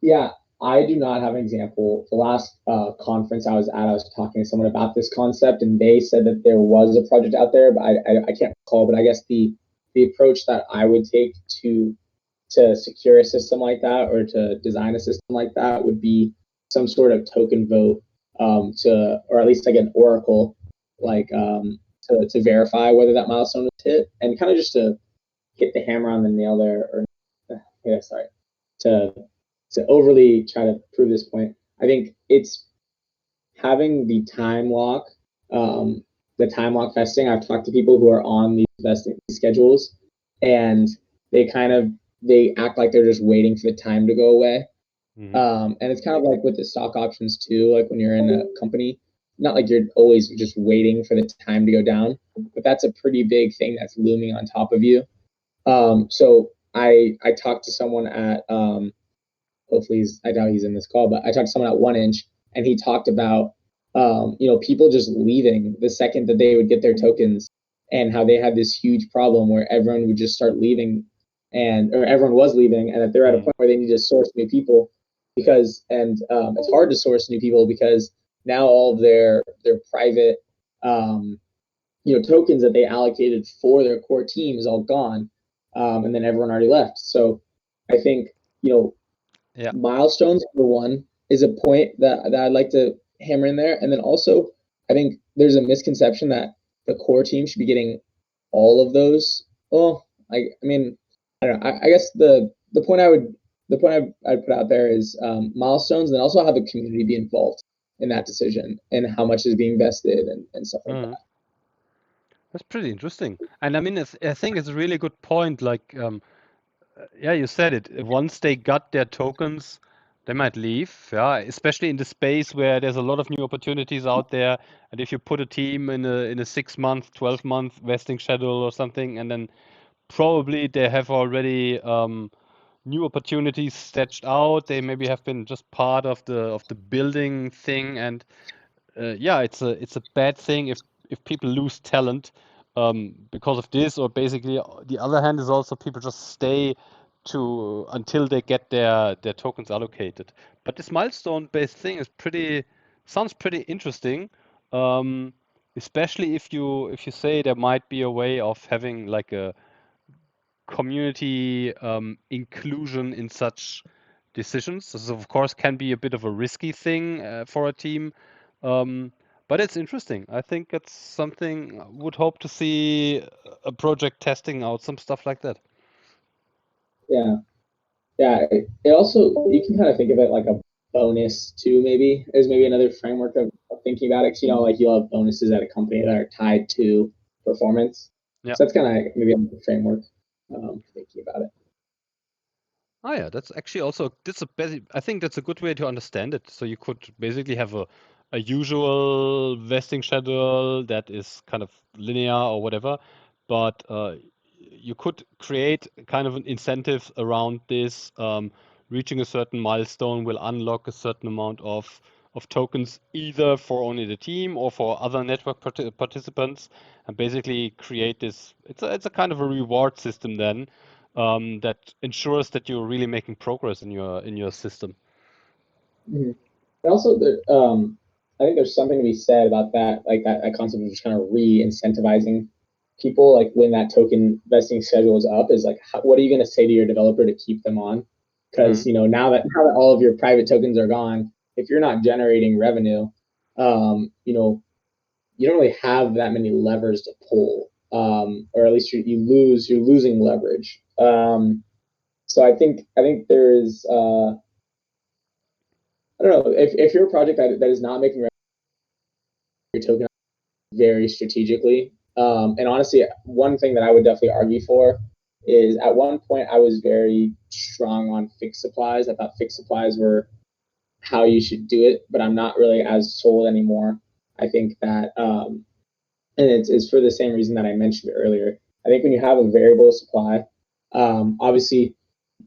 Yeah, I do not have an example. The last conference I was at, I was talking to someone about this concept, and they said that there was a project out there, but I can't recall. But I guess the approach that I would take to secure a system like that or to design a system like that would be some sort of token vote or at least like an oracle, like to verify whether that milestone was hit, and kind of just to hit the hammer on the nail there, or yeah, sorry, to overly try to prove this point. I think it's having the time lock vesting. I've talked to people who are on these vesting schedules, and they act like they're just waiting for the time to go away. And it's kind of like with the stock options too. Like when you're in a company, not like you're always just waiting for the time to go down, but that's a pretty big thing that's looming on top of you. So I talked to someone at hopefully I doubt he's in this call, but I talked to someone at 1inch, and he talked about people just leaving the second that they would get their tokens, and how they had this huge problem where everyone would just start leaving, or everyone was leaving, and that they're at a point where they need to source new people it's hard to source new people because now all of their private tokens that they allocated for their core team is all gone, and then everyone already left. So I think milestones for one is a point that I'd like to hammer in there, and then also I think there's a misconception that the core team should be getting all of those. Well, I mean, I don't know. I guess the point I'd put out there is milestones, and then also have the community be involved in that decision and how much is being invested and stuff like that. That's pretty interesting. And I mean, I think it's a really good point. Like, yeah, you said it. Once they got their tokens, they might leave. Yeah, especially in the space where there's a lot of new opportunities out there. And if you put a team in a 6-month, 12-month vesting schedule or something, and then probably they have already new opportunities sketched out. They maybe have been just part of the building thing, and yeah, it's a bad thing if people lose talent because of this, or basically the other hand is also people just stay to until they get their tokens allocated. But this milestone-based thing is sounds pretty interesting, especially if you say there might be a way of having like a community inclusion in such decisions. This, of course, can be a bit of a risky thing for a team, but it's interesting. I think it's something I would hope to see a project testing out some stuff like that. Yeah, yeah. It also, you can kind of think of it like a bonus too. Maybe is maybe another framework of thinking about it. 'Cause, like you'll have bonuses at a company that are tied to performance. Yeah. So that's kind of maybe a framework thinking about it. Oh yeah, that's actually also I think that's a good way to understand it. So you could basically have a usual vesting schedule that is kind of linear or whatever, but you could create kind of an incentive around this. Reaching a certain milestone will unlock a certain amount of tokens, either for only the team or for other network participants, and basically create this. It's a kind of a reward system then that ensures that you're really making progress in your system. Mm-hmm. And also, I think there's something to be said about that, like that concept of just kind of re-incentivizing people. Like when that token vesting schedule is up, is like, what are you going to say to your developer to keep them on? Because now that all of your private tokens are gone, if you're not generating revenue, you don't really have that many levers to pull, or at least you're losing leverage. So I think there's I don't know if you're a project that is not making your token very strategically. And honestly, one thing that I would definitely argue for is at one point I was very strong on fixed supplies. I thought fixed supplies were how you should do it, but I'm not really as sold anymore. I think that, and it's for the same reason that I mentioned earlier. I think when you have a variable supply, obviously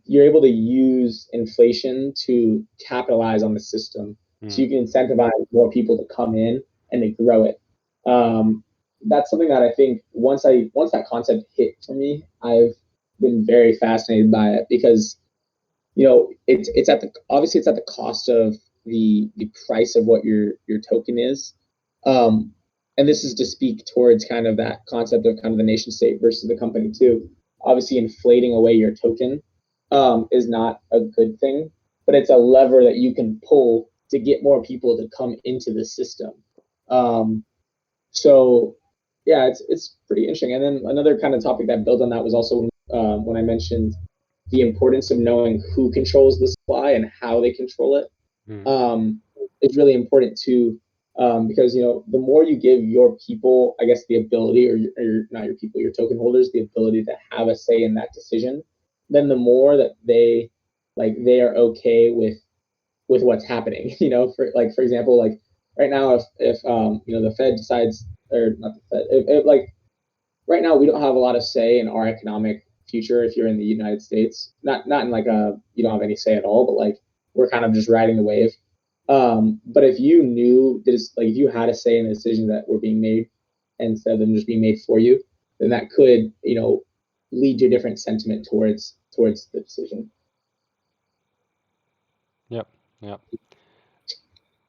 you're able to use inflation to capitalize on the system. So you can incentivize more people to come in and to grow it. That's something that I think once that concept hit for me, I've been very fascinated by it because it's at the obviously it's at the cost of the price of what your token is. And this is to speak towards kind of that concept of kind of the nation state versus the company too. Obviously, inflating away your token is not a good thing, but it's a lever that you can pull to get more people to come into the system. So yeah, it's pretty interesting. And then another kind of topic that built on that was also when I mentioned the importance of knowing who controls the supply and how they control it. It's really important too, because the more you give your people, I guess, the ability, or not your people, your token holders, the ability to have a say in that decision, then the more that they are okay with what's happening. For example, like right now, if the Fed decides, or not the Fed, if like right now we don't have a lot of say in our economic future. If you're in the United States, not in like you don't have any say at all, but like we're kind of just riding the wave. But if you knew this, like if you had a say in the decisions that were being made instead of them just being made for you, then that could lead to a different sentiment towards the decision. Yep. Yep.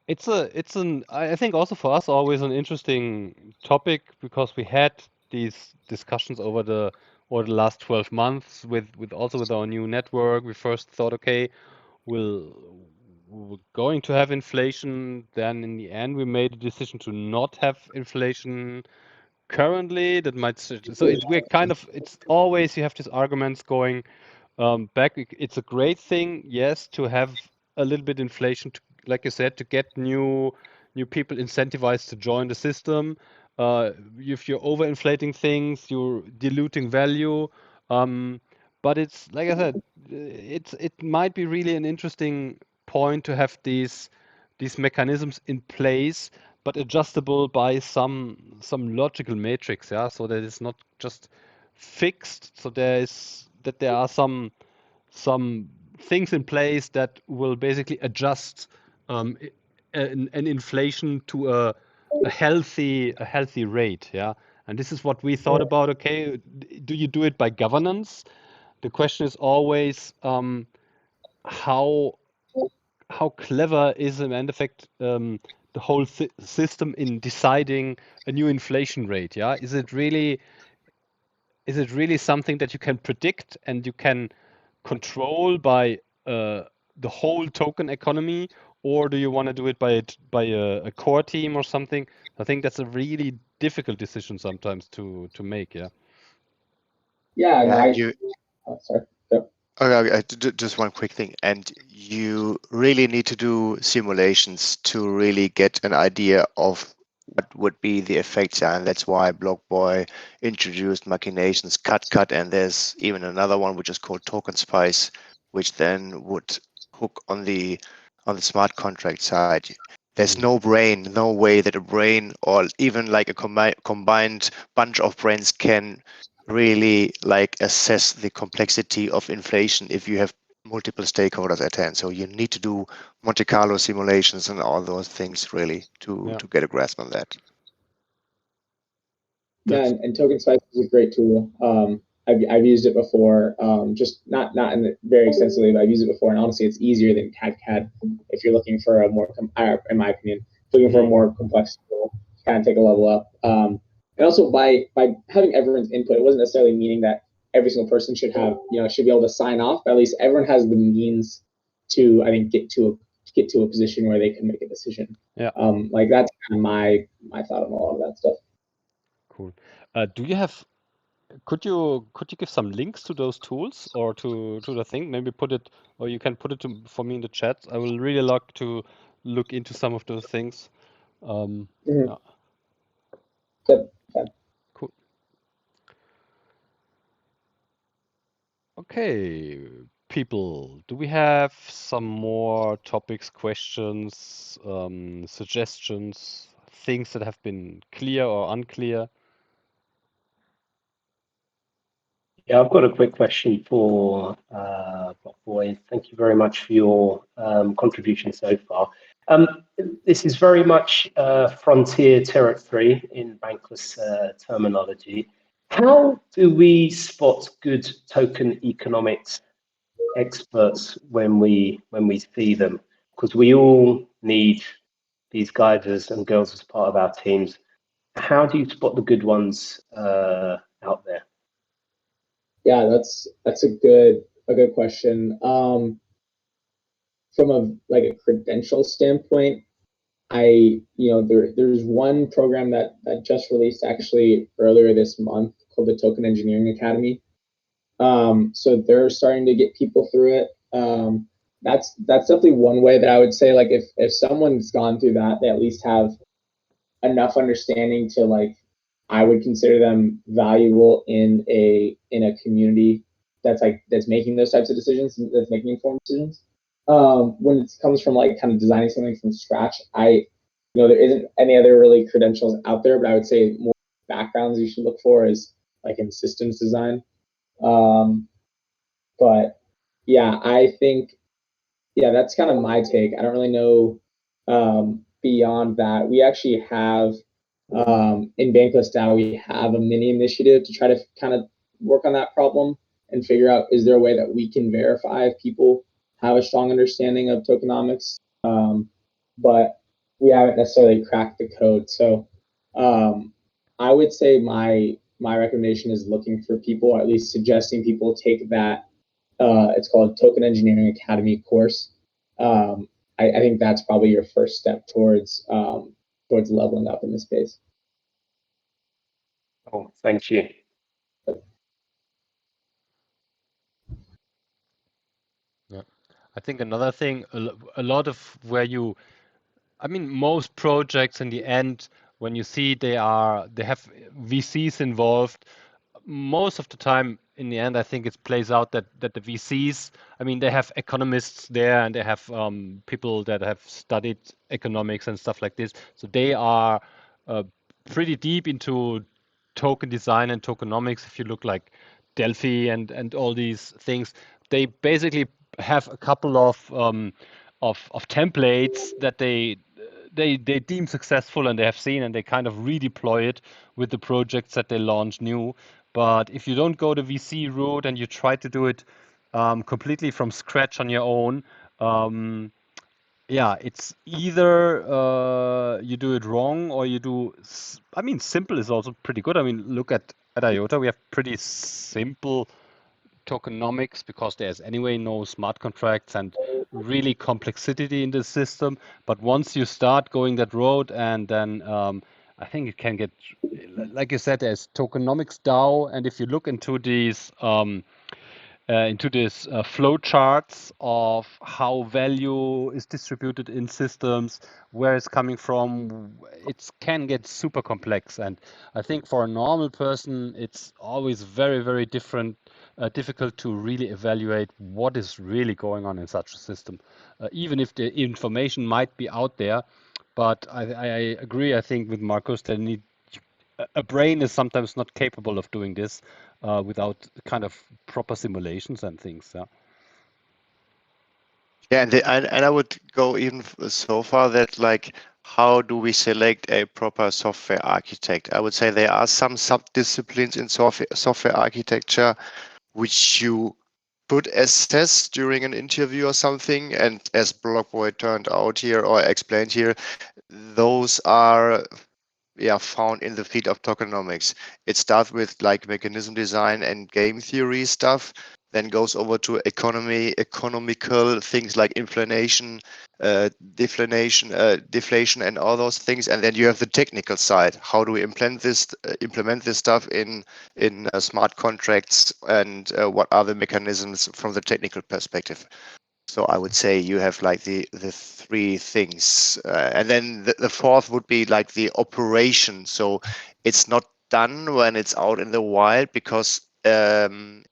I think also for us always an interesting topic because we had these discussions over the last 12 months with our new network. We first thought, okay, we're going to have inflation. Then in the end, we made a decision to not have inflation currently. That might we're kind of, it's always you have these arguments going back. It's a great thing, yes, to have a little bit inflation, like you said, to get new people incentivized to join the system. If you're overinflating things, you're diluting value. But it's like I said, it might be really an interesting point to have these mechanisms in place, but adjustable by some logical matrix, yeah, so that it's not just fixed. So there are some things in place that will basically adjust an inflation to a healthy rate, yeah. And this is what we thought about. Okay, do you do it by governance? The question is always how clever is in effect the whole system in deciding a new inflation rate? Yeah, is it really something that you can predict and you can control by the whole token economy, or do you want to do it by a core team or something? I think that's a really difficult decision sometimes to make. Yeah. Yeah, Yeah, sorry. okay, just one quick thing. And you really need to do simulations to really get an idea of what would be the effects. And that's why BlockBoy introduced machinations, cut, and there's even another one which is called Token Spice, which then would hook on the smart contract side. There's no way that a brain or even like a combined bunch of brains can really like assess the complexity of inflation if you have multiple stakeholders at hand. So you need to do Monte Carlo simulations and all those things really to get a grasp on that. Yeah, and Token Spice is a great tool. I've used it before, just not very extensively, but I've used it before, and honestly, it's easier than CAD if you're looking for a more, in my opinion, looking for a more complex tool, kind of take a level up. And also by having everyone's input, it wasn't necessarily meaning that every single person should have, should be able to sign off, but at least everyone has the means to, I think, get to a position where they can make a decision. Yeah. Like that's kind of my thought on all of that stuff. Cool. Do you have? Could you give some links to those tools or to the thing? Maybe put it, or you can put it for me in the chat. I will really like to look into some of those things. Yeah. Yep. Cool. Okay, people, do we have some more topics, questions, suggestions, things that have been clear or unclear? Yeah, I've got a quick question for Boy. Thank you very much for your contribution so far. This is very much frontier territory in Bankless terminology. How do we spot good token economics experts when we see them? Because we all need these guys and girls as part of our teams. How do you spot the good ones out there? Yeah, that's a good question. From a credential standpoint, there's one program that just released actually earlier this month called the Token Engineering Academy. So they're starting to get people through it. That's definitely one way that I would say, like, if someone's gone through that, they at least have enough understanding to, like, I would consider them valuable in a community that's making those types of decisions, that's making informed decisions. When it comes from like kind of designing something from scratch, there isn't any other really credentials out there, but I would say more backgrounds you should look for is like in systems design. But yeah, I think, yeah, that's kind of my take. I don't really know beyond that. We actually have in Bankless now, we have a mini initiative to try to kind of work on that problem and figure out, is there a way that we can verify if people have a strong understanding of tokenomics? But we haven't necessarily cracked the code. So I would say my recommendation is looking for people, or at least suggesting people take that. It's called Token Engineering Academy course. I think that's probably your first step towards leveling up in this space. Oh, thank you. Yeah, I think another thing, a lot of where most projects in the end, when you see they have VCs involved, most of the time in the end, I think it plays out that the VCs, they have economists there and they have people that have studied economics and stuff like this. So they are pretty deep into token design and tokenomics. If you look like Delphi and all these things, they basically have a couple of templates that they deem successful and they have seen, and they kind of redeploy it with the projects that they launch new. But if you don't go the VC route and you try to do it completely from scratch on your own, yeah, it's either you do it wrong or you do. Simple is also pretty good. Look at IOTA, we have pretty simple tokenomics because there's anyway no smart contracts and really complexity in the system. But once you start going that road, and then I think it can get, like you said, there's tokenomics DAO, and if you look into these flow charts of how value is distributed in systems, where it's coming from, it can get super complex. And I think for a normal person, it's always very, very difficult to really evaluate what is really going on in such a system, even if the information might be out there. But I agree, I think, with Marcus, that a brain is sometimes not capable of doing this without kind of proper simulations and things. Yeah. Yeah, and I would go even so far that, like, how do we select a proper software architect? I would say there are some subdisciplines in software architecture which you could assess during an interview or something. And as Blockboy turned out here or explained here, those are found in the field of tokenomics. It starts with like mechanism design and game theory stuff, then goes over to economical things like inflation, deflation, and all those things. And then you have the technical side. How do we implement this stuff in smart contracts, and what are the mechanisms from the technical perspective? So I would say you have like the three things, and then the fourth would be like the operation. So it's not done when it's out in the wild, because even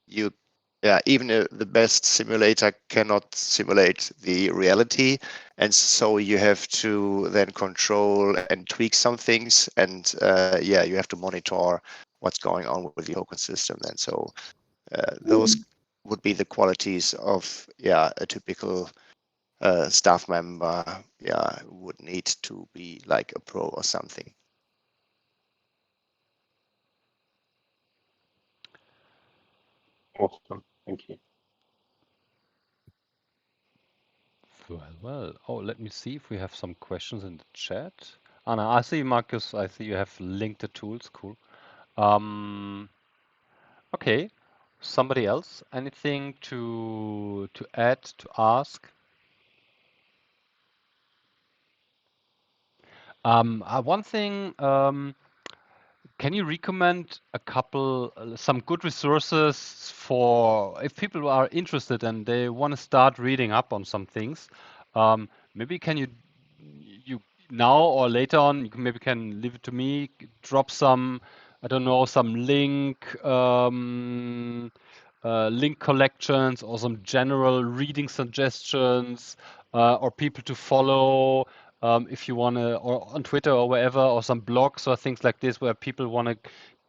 the best simulator cannot simulate the reality, and so you have to then control and tweak some things, and you have to monitor what's going on with the token system. And so those would be the qualities of a typical staff member would need to be like a pro or something. Awesome. Thank you. Well. Oh, let me see if we have some questions in the chat. Anna, I see Marcus. I see you have linked the tools. Cool. Okay. Somebody else? Anything to add, to ask? One thing. Can you recommend a couple, some good resources for if people are interested and they want to start reading up on some things? Maybe can you now or later on, you maybe can leave it to me, drop some, I don't know, some link collections or some general reading suggestions or people to follow if you want to, or on Twitter or wherever, or some blogs or things like this where people want to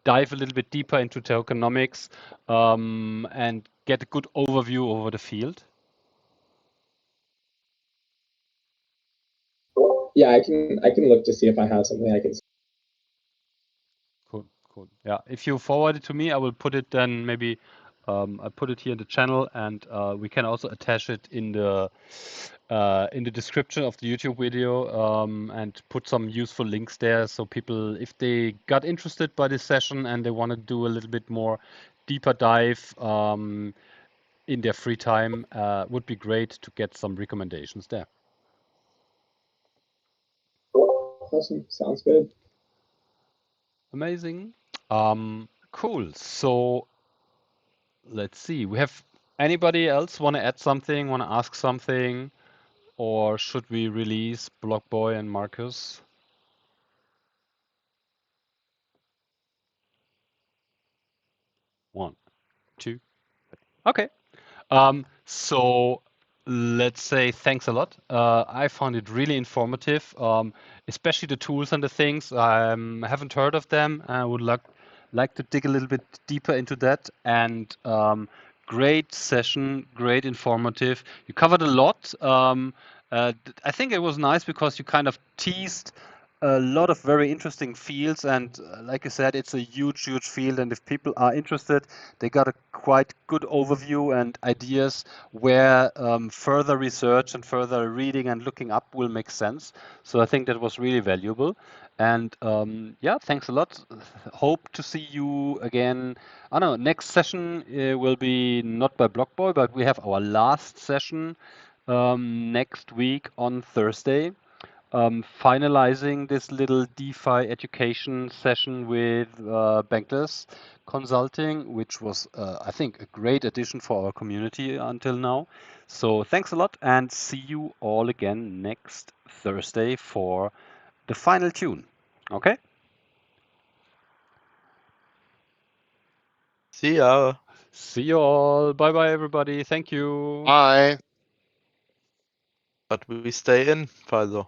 dive a little bit deeper into tokenomics and get a good overview over the field? Yeah, I can look to see if I have something I can. Cool. Yeah, if you forward it to me, I will put it then maybe I put it here in the channel, and we can also attach it in the description of the YouTube video and put some useful links there, so people, if they got interested by this session and they want to do a little bit more deeper dive in their free time, would be great to get some recommendations there. Awesome. Sounds good. Amazing. Cool. So let's see. We have anybody else want to add something, want to ask something, or should we release Blockboy and Marcus? One, two. Okay. So let's say thanks a lot. I found it really informative, especially the tools and the things. I haven't heard of them. I would like to dig a little bit deeper into that. And great session, great informative. You covered a lot. I think it was nice because you kind of teased a lot of very interesting fields, and like I said, it's a huge field, and if people are interested, they got a quite good overview and ideas where further research and further reading and looking up will make sense. So I think that was really valuable. And yeah, thanks a lot. Hope to see you again. I don't know, next session will be not by Blockboy, but we have our last session next week on Thursday. Finalizing this little DeFi education session with Bankless Consulting, which was, I think, a great addition for our community until now. So thanks a lot, and see you all again next Thursday for the final tune. Okay? See ya. See you all. Bye-bye, everybody. Thank you. Bye. But we stay in, Pfizer.